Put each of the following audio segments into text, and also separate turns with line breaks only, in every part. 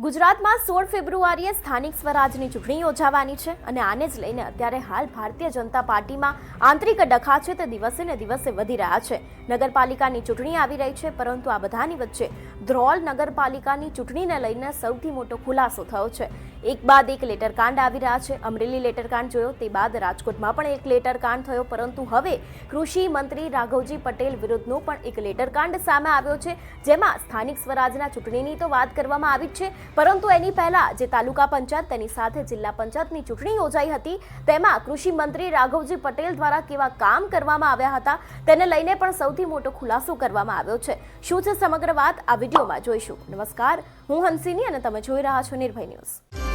ગુજરાતમાં 16 ફેબ્રુઆરીએ સ્થાનિક સ્વરાજની ચૂંટણી યોજાવાની છે અને આને જ લઈને અત્યારે હાલ ભારતીય જનતા પાર્ટીમાં આંતરિક ડખા છે તે દિવસે ને દિવસે વધી રહ્યા છે। નગરપાલિકાની ચૂંટણી આવી રહી છે, પરંતુ આ બધાની વચ્ચે ધ્રોલ નગરપાલિકાની ચૂંટણીને લઈને સૌથી મોટો ખુલાસો થયો છે। એક બાદ એક લેટરકાંડ આવી રહ્યા છે। અમરેલી લેટરકાંડ જોયો, તે બાદ રાજકોટમાં પણ એક લેટરકાંડ થયો, પરંતુ હવે કૃષિ મંત્રી રાઘવજી પટેલ વિરુદ્ધનો પણ એક લેટરકાંડ સામે આવ્યો છે, જેમાં સ્થાનિક સ્વરાજના ચૂંટણીની તો વાત કરવામાં આવી જ છે, પરંતુ એની પહેલા જે તાલુકા પંચાયત તેની સાથે જિલ્લા પંચાયતની ચૂંટણી યોજાઈ હતી, તેમાં કૃષિ મંત્રી રાઘવજી પટેલ દ્વારા કેવા કામ કરવામાં આવ્યા હતા તેને લઈને પણ સૌથી મોટો ખુલાસો કરવામાં આવ્યો છે। શું છે સમગ્ર વાત, આ વિડીયોમાં જોઈશું। નમસ્કાર, હું હંસિની અને તમે જોઈ રહ્યા છો નિર્ભય ન્યૂઝ।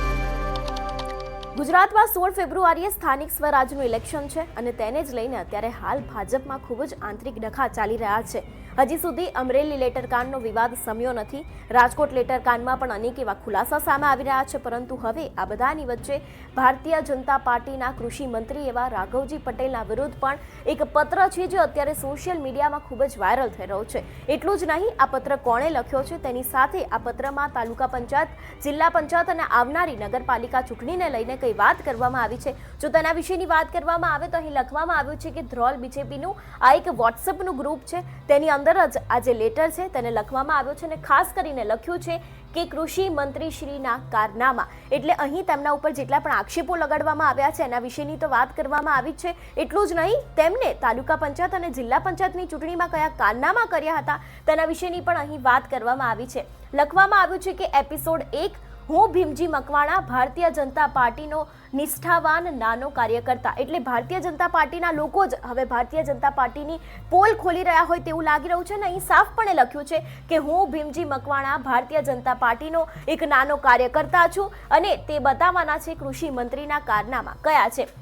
ગુજરાતમાં 16 ફેબ્રુઆરીએ સ્થાનિક સ્વરાજનું ઇલેક્શન છે અને તેને જ લઈને અત્યારે હાલ ભાજપમાં ખૂબ જ આંતરિક ડખા ચાલી રહ્યા છે। હજી સુધી અમરેલી લેટરકાંડનો વિવાદ શમ્યો નથી, રાજકોટ લેટરકાંડમાં પણ અનેક એવા ખુલાસા સામે આવી રહ્યા છે, પરંતુ હવે આ બધાની વચ્ચે ભારતીય જનતા પાર્ટીના કૃષિ મંત્રી એવા રાઘવજી પટેલના વિરુદ્ધ પણ એક પત્ર છે જે અત્યારે સોશિયલ મીડિયામાં ખૂબ જ વાયરલ થઈ રહ્યો છે। એટલું જ નહીં, આ પત્ર કોણે લખ્યો છે તેની સાથે આ પત્રમાં તાલુકા પંચાયત, જિલ્લા પંચાયત અને આવનારી નગરપાલિકા ચૂંટણીને લઈને કઈ વાત કરવામાં આવી છે। જો તેના વિશેની વાત કરવામાં આવે તો અહીં લખવામાં આવ્યું છે કે ધ્રોલ બીજેપીનું આ એક વોટ્સએપનું ગ્રુપ છે, તેની અંદર જ આ જે લેટર છે તેને લખવામાં આવ્યો છે અને ખાસ કરીને લખ્યું છે કે કૃષિ મંત્રી શ્રીના કારનામા, એટલે અહીં તેમના ઉપર જેટલા પણ આક્ષેપો લગાડવામાં આવ્યા છે એના વિશેની તો વાત કરવામાં આવી છે। એટલું જ નહીં, તેમને તાલુકા પંચાયત અને જિલ્લા પંચાયતની ચૂંટણીમાં કયા કારનામા કર્યા હતા તેના વિશેની પણ અહીં વાત કરવામાં આવી છે। લખવામાં આવ્યું છે કે એપિસોડ 1, હું ભીમજી મકવાણા, ભારતીય જનતા પાર્ટીનો નિષ્ઠાવાન નાનો કાર્યકર્તા, એટલે ભારતીય જનતા પાર્ટીના લોકો જ હવે ભારતીય જનતા પાર્ટીની પોલ ખોલી રહ્યા હોય તેવું લાગી રહ્યું છે ને અહીં સાફપણે લખ્યું છે કે હું ભીમજી મકવાણા ભારતીય જનતા પાર્ટીનો એક નાનો કાર્યકર્તા છું અને તે બતાવવાના છે કૃષિ મંત્રીના કારનામા કયા છે।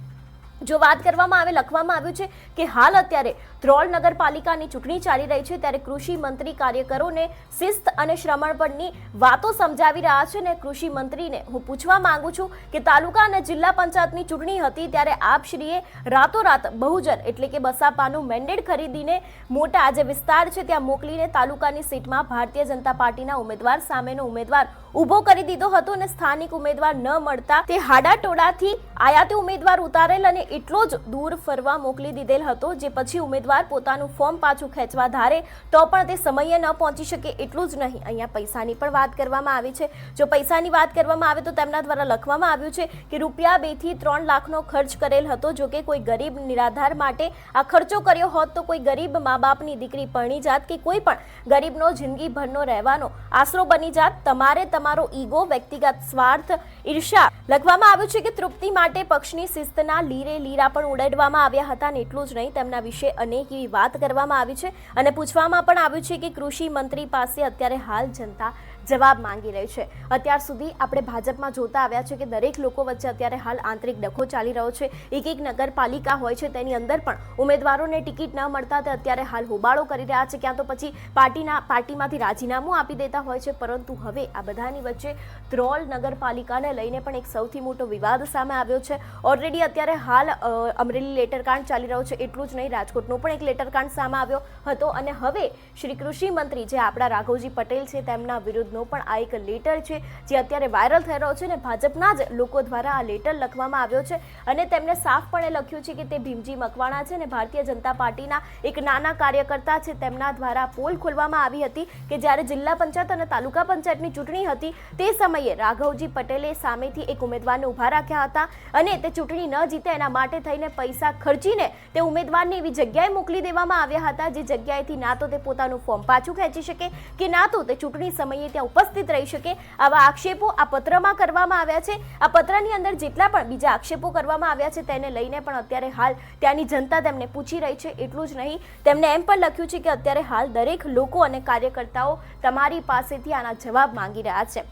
જો વાત કરવામાં આવે, લખવામાં આવ્યું છે કે હાલ અત્યારે ધ્રોલ નગરપાલિકાની ચૂંટણી ચાલી રહી છે, ત્યારે કૃષિ મંત્રી કાર્યકરોને શિસ્ત અને શ્રમણપણની વાતો સમજાવી રહ્યા છે ને કૃષિ મંત્રીને હું પૂછવા માંગુ છું કે તાલુકા અને જિલ્લા પંચાયતની ચૂંટણી હતી ત્યારે આપશ્રીએ રાતોરાત બહુજન એટલે કે બસાપાનું મેન્ડેટ ખરીદીને મોટા જે વિસ્તાર છે ત્યાં મોકલીને તાલુકાની સીટમાં ભારતીય જનતા પાર્ટીના ઉમેદવાર સામેનો ઉમેદવાર ઊભો કરી દીધો હતો અને સ્થાનિક ઉમેદવાર ન મળતા તે હાડાટોડાથી આયાતી ઉમેદવાર ઉતારેલ અને એટલો જ દૂર ફરવા મોકલી દીધેલ હતો, જે પછી ઉમેદવાર પોતાનું ફોર્મ પાછું ખેંચવા ધારે તો પણ તે સમયે ન પહોંચી શકે। એટલું જ નહીં, અહીંયા પૈસાની પણ વાત કરવામાં આવી છે। જો પૈસાની વાત કરવામાં આવે તો તેમના દ્વારા લખવામાં આવ્યું છે કે રૂપિયા 2 થી 3 લાખનો ખર્ચ કરેલ હતો। જો કે કોઈ ગરીબ નિરાધાર માટે આ ખર્ચો કર્યો હોત તો કોઈ ગરીબ મા બાપની દીકરી પરણી જાત કે કોઈ પણ ગરીબનો જિંદગીભરનો રહેવાનો આશરો બની જાત। તમારે તમારો ઈગો, વ્યક્તિગત સ્વાર્થ, ઈર્ષા, લખવામાં આવ્યું છે કે તૃપ્તિ માટે પક્ષની શિસ્તના લીરા પણ ઉડાડવામાં આવ્યા હતા અને એટલું જ નહીં, તેમના વિશે અનેક એવી વાત કરવામાં આવી છે અને પૂછવામાં પણ આવ્યું છે કે કૃષિ મંત્રી પાસે અત્યારે હાલ જનતા જવાબ માંગી રહી છે। અત્યાર સુધી આપણે ભાજપમાં જોતા આવ્યા છે કે દરેક લોકો વચ્ચે અત્યારે હાલ આંતરિક ડખો ચાલી રહ્યો છે। એક નગરપાલિકા હોય છે તેની અંદર પણ ઉમેદવારોને ટિકિટ ન મળતા તે અત્યારે હાલ હોબાળો કરી રહ્યા છે, ક્યાં તો પછી પાર્ટીમાંથી રાજીનામું આપી દેતા હોય છે, પરંતુ હવે આ બધાની વચ્ચે ધ્રોલ નગરપાલિકાને લઈને પણ એક સૌથી મોટો વિવાદ સામે આવ્યો છે। ઓલરેડી અત્યારે હાલ અમરેલી લેટરકાંડ ચાલી રહ્યો છે, એટલું જ નહીં, રાજકોટનો પણ એક લેટરકાંડ સામે આવ્યો હતો અને હવે શ્રી કૃષિ મંત્રી જે આપણા રાઘવજી પટેલ છે તેમના વિરુદ્ધનો પણ આ એક લેટર છે જે અત્યારે વાયરલ થઈ રહ્યો છે અને ભાજપના જ લોકો દ્વારા આ લેટર લખવામાં આવ્યો છે અને તેમને સાફપણે લખ્યું છે કે તે ભીમજી મકવાણા છે અને ભારતીય જનતા પાર્ટીના એક નાના કાર્યકર્તા છે। તેમના દ્વારા પોલ ખોલવામાં આવી હતી કે જ્યારે જિલ્લા પંચાયત અને તાલુકા પંચાયતની ચૂંટણી હતી તે સમયે રાઘવજી પટેલે સામેથી એક ઉમેદવારને ઊભા રાખ્યા હતા અને તે ચૂંટણી ન જીતે એના માટે થઈને પૈસા ખર્ચીને તે ઉમેદવારને એવી જગ્યાએ મોકલી દેવામાં આવ્યા હતા જે જગ્યાએથી ના તો તે પોતાનું ફોર્મ પાછું ખેંચી શકે કે ના તો તે ચૂંટણી સમયે ત્યાં ઉપસ્થિત રહી શકે। આવા આક્ષેપો આ પત્રમાં કરવામાં આવ્યા છે। આ પત્રની અંદર જેટલા પણ બીજા આક્ષેપો કરવામાં આવ્યા છે તેને લઈને પણ અત્યારે હાલ ત્યાંની જનતા તેમને પૂછી રહી છે। એટલું જ નહીં, તેમને એમ પણ લખ્યું છે કે અત્યારે હાલ દરેક લોકો અને કાર્યકર્તાઓ તમારી પાસેથી આના જવાબ માંગી રહ્યા છે।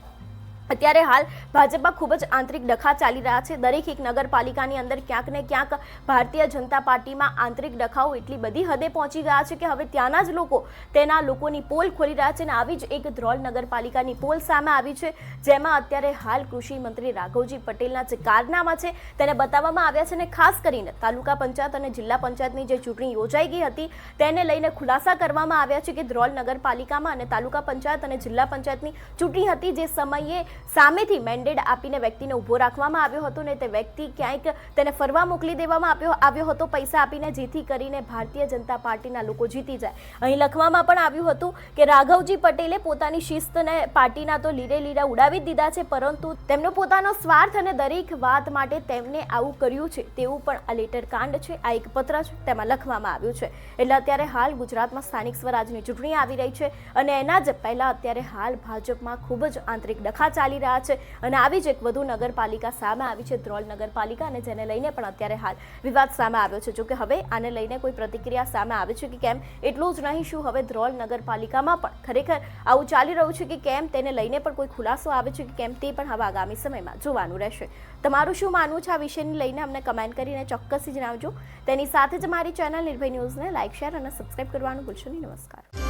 અત્યારે હાલ ભાજપમાં ખૂબ જ આંતરિક ડખા ચાલી રહ્યા છે। દરેક એક નગરપાલિકાની અંદર ક્યાંક ને ક્યાંક ભારતીય જનતા પાર્ટીમાં આંતરિક ડખાઓ એટલી બધી હદે પહોંચી ગયા છે કે હવે ત્યાંના જ લોકો તેના લોકોની પોલ ખોલી રહ્યા છે અને આવી જ એક ધ્રોલ નગરપાલિકાની પોલ સામે આવી છે, જેમાં અત્યારે હાલ કૃષિ મંત્રી રાઘવજી પટેલના જે કારનામા છે તેને બતાવવામાં આવ્યા છે અને ખાસ કરીને તાલુકા પંચાયત અને જિલ્લા પંચાયતની જે ચૂંટણી યોજાઈ ગઈ હતી તેને લઈને ખુલાસા કરવામાં આવ્યા છે કે ધ્રોલ નગરપાલિકામાં અને તાલુકા પંચાયત અને જિલ્લા પંચાયતની ચૂંટણી હતી જે સમયે સામેથી મેન્ડેટ આપીને વ્યક્તિને ઊભો રાખવામાં આવ્યો હતો ને તે વ્યક્તિ ક્યાંક તેને ફરવા મોકલી દેવામાં આવ્યો હતો પૈસા આપીને, જેથી કરીને ભારતીય જનતા પાર્ટીના લોકો જીતી જાય. અહીં લખવામાં પણ આવ્યું હતું કે રાઘવજી પટેલે પોતાની શિસ્તને પાર્ટીના તો લીરે લીરા ઉડાવી દીધા છે, પરંતુ તેમનો પોતાનો સ્વાર્થ અને દરેક વાત માટે તેમને આવું કર્યું છે તેવું પણ આ લેટર કાંડ છે, આ એક પત્ર છે તેમાં લખવામાં આવ્યું છે. એટલે અત્યારે હાલ ગુજરાતમાં સ્થાનિક સ્વરાજની ચૂંટણી આવી રહી છે અને એના જ પહેલા અત્યારે હાલ ભાજપમાં ખૂબ જ આંતરિક ડખા ચાલી રહ્યા છે અને આવી જ એક વધુ નગરપાલિકા સામે આવી છે, ધ્રોલ નગરપાલિકા, અને જેને લઈને પણ અત્યારે હાલ વિવાદ સામે આવ્યો છે. જોકે હવે આને લઈને કોઈ પ્રતિક્રિયા સામે આવે છે કે કેમ, એટલું જ નહીં શું હવે ધ્રોલ નગરપાલિકામાં પણ ખરેખર આવું ચાલી રહ્યું છે કે કેમ, તેને લઈને પણ કોઈ ખુલાસો આવે છે કે કેમ, તે પણ હવે આગામી સમયમાં જોવાનું રહેશે. તમારું શું માનવું છે આ વિષયને લઈને અમને કમેન્ટ કરીને ચોક્કસથી જણાવજો. તેની સાથે જ મારી ચેનલ નિર્ભય ન્યૂઝને લાઇક, શેર અને સબસ્ક્રાઇબ કરવાનું ભૂલશો નહીં. નમસ્કાર.